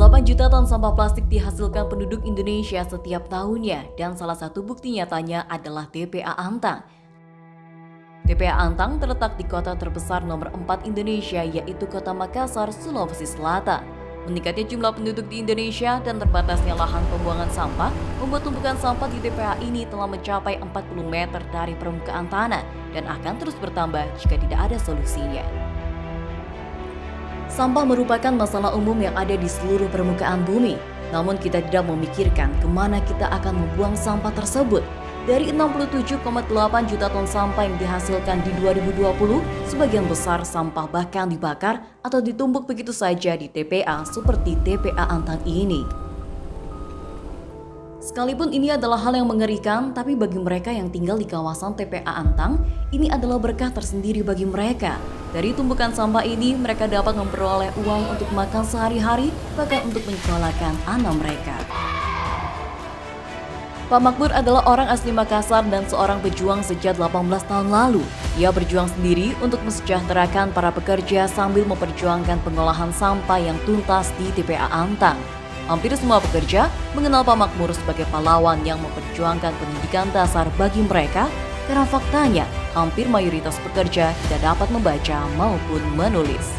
8 juta ton sampah plastik dihasilkan penduduk Indonesia setiap tahunnya dan salah satu bukti nyatanya adalah TPA Antang. TPA Antang terletak di kota terbesar nomor 4 Indonesia yaitu Kota Makassar, Sulawesi Selatan. Meningkatnya jumlah penduduk di Indonesia dan terbatasnya lahan pembuangan sampah membuat tumpukan sampah di TPA ini telah mencapai 40 meter dari permukaan tanah dan akan terus bertambah jika tidak ada solusinya. Sampah merupakan masalah umum yang ada di seluruh permukaan bumi. Namun kita tidak memikirkan kemana kita akan membuang sampah tersebut. Dari 67,8 juta ton sampah yang dihasilkan di 2020, sebagian besar sampah bahkan dibakar atau ditumpuk begitu saja di TPA seperti TPA Antang ini. Sekalipun ini adalah hal yang mengerikan, tapi bagi mereka yang tinggal di kawasan TPA Antang, ini adalah berkah tersendiri bagi mereka. Dari tumpukan sampah ini, mereka dapat memperoleh uang untuk makan sehari-hari, bahkan untuk menyekolahkan anak mereka. Pak Makmur adalah orang asli Makassar dan seorang pejuang sejak 18 tahun lalu. Ia berjuang sendiri untuk mensejahterakan para pekerja sambil memperjuangkan pengolahan sampah yang tuntas di TPA Antang. Hampir semua pekerja mengenal Pak Makmur sebagai pahlawan yang memperjuangkan pendidikan dasar bagi mereka karena faktanya hampir mayoritas pekerja tidak dapat membaca maupun menulis.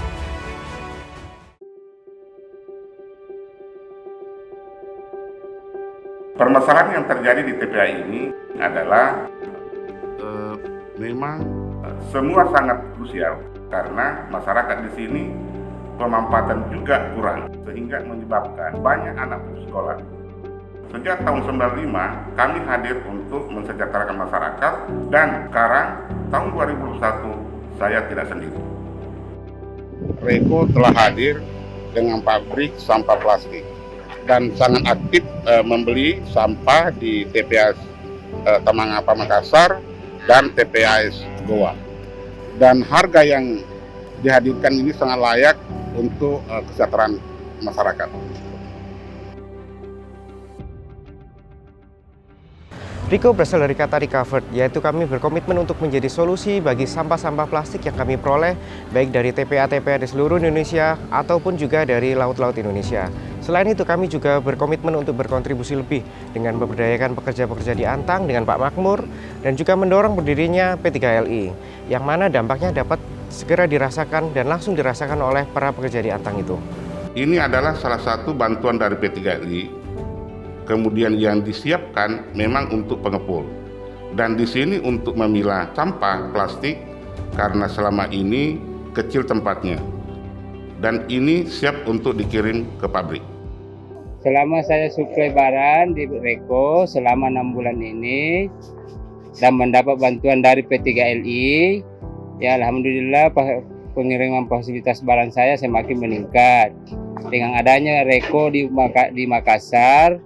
Permasalahan yang terjadi di TPA ini adalah memang semua sangat krusial karena masyarakat di sini pemanfaatan juga kurang sehingga menyebabkan banyak anak putus sekolah. Sejak tahun 95 kami hadir untuk mensejahterakan masyarakat dan sekarang tahun 2021 saya tidak sendiri. Reko telah hadir dengan pabrik sampah plastik dan sangat aktif membeli sampah di TPA Tamangapa Makassar dan TPAS Goa. Dan harga yang dihadirkan ini sangat layak untuk kesejahteraan masyarakat. Riko berasal dari kata recovered, yaitu kami berkomitmen untuk menjadi solusi bagi sampah-sampah plastik yang kami peroleh, baik dari TPA-TPA di seluruh Indonesia ataupun juga dari laut-laut Indonesia. Selain itu kami juga berkomitmen untuk berkontribusi lebih dengan memberdayakan pekerja-pekerja di Antang dengan Pak Makmur dan juga mendorong berdirinya P3LI, yang mana dampaknya dapat segera dirasakan dan langsung dirasakan oleh para pekerja di Antang itu. Ini adalah salah satu bantuan dari P3LI. Kemudian yang disiapkan memang untuk pengepul. Dan di sini untuk memilah sampah plastik karena selama ini kecil tempatnya. Dan ini siap untuk dikirim ke pabrik. Selama saya suplai barang di Reko selama 6 bulan ini dan mendapat bantuan dari P3LI, ya alhamdulillah pengiriman fasilitas barang saya semakin meningkat. Dengan adanya Reko di Makassar,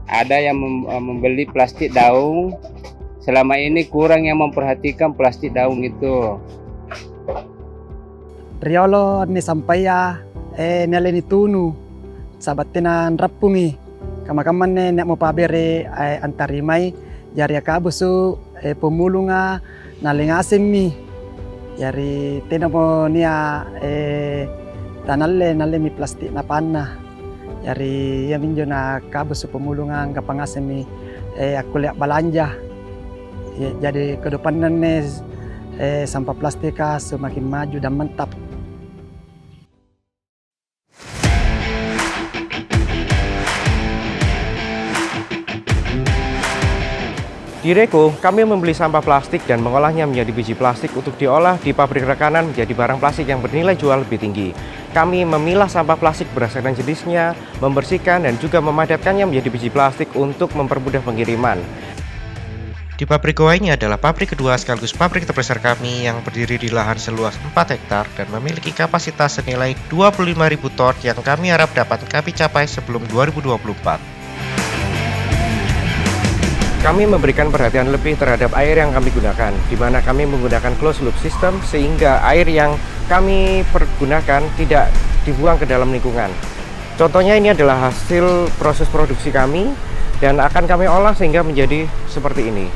ada yang membeli plastik daun. Selama ini kurang yang memperhatikan plastik daun itu. Riolo ni sampaya nele ni tunu sabatina rapungi kamakaman ne nek mo pabere antarimai jari akabusu pemulunga nalingasemi jari tenamo nia tanalle mi plastik na panna jari yaminjo na kabusu pemulungan kapangasemi aku lihat balanja jadi ke depan sampah plastika semakin maju dan mantap. Di Reko, kami membeli sampah plastik dan mengolahnya menjadi biji plastik untuk diolah di pabrik rekanan menjadi barang plastik yang bernilai jual lebih tinggi. Kami memilah sampah plastik berdasarkan jenisnya, membersihkan dan juga memadatkannya menjadi biji plastik untuk mempermudah pengiriman. Di pabrik Goa ini adalah pabrik kedua sekaligus pabrik terbesar kami yang berdiri di lahan seluas 4 hektar dan memiliki kapasitas senilai 25.000 ton yang kami harap dapat kami capai sebelum 2024. Kami memberikan perhatian lebih terhadap air yang kami gunakan, di mana kami menggunakan closed loop system sehingga air yang kami pergunakan tidak dibuang ke dalam lingkungan. Contohnya ini adalah hasil proses produksi kami dan akan kami olah sehingga menjadi seperti ini.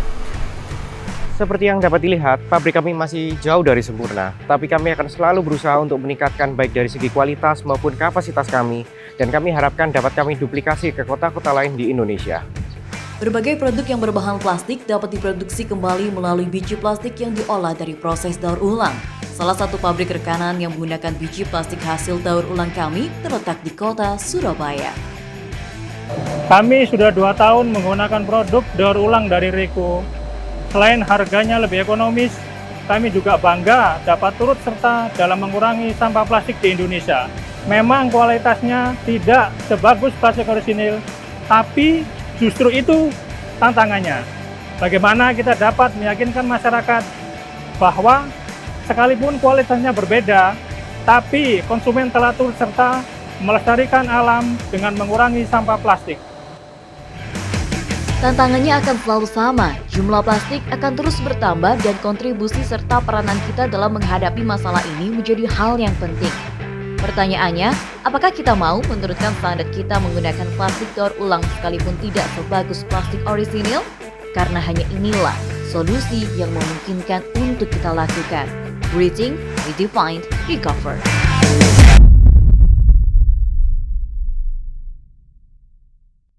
Seperti yang dapat dilihat, pabrik kami masih jauh dari sempurna, tapi kami akan selalu berusaha untuk meningkatkan baik dari segi kualitas maupun kapasitas kami, dan kami harapkan dapat kami duplikasi ke kota-kota lain di Indonesia. Berbagai produk yang berbahan plastik dapat diproduksi kembali melalui biji plastik yang diolah dari proses daur ulang. Salah satu pabrik rekanan yang menggunakan biji plastik hasil daur ulang kami terletak di kota Surabaya. Kami sudah 2 tahun menggunakan produk daur ulang dari Reko. Selain harganya lebih ekonomis, kami juga bangga dapat turut serta dalam mengurangi sampah plastik di Indonesia. Memang kualitasnya tidak sebagus plastik orisinil, tapi justru itu tantangannya. Bagaimana kita dapat meyakinkan masyarakat bahwa sekalipun kualitasnya berbeda, tapi konsumen telah turut serta melestarikan alam dengan mengurangi sampah plastik. Tantangannya akan selalu sama, jumlah plastik akan terus bertambah dan kontribusi serta peranan kita dalam menghadapi masalah ini menjadi hal yang penting. Pertanyaannya, apakah kita mau menurunkan standar kita menggunakan plastik daur ulang sekalipun tidak sebagus plastik orisinil? Karena hanya inilah solusi yang memungkinkan untuk kita lakukan. Breathing, Redefined, Recover.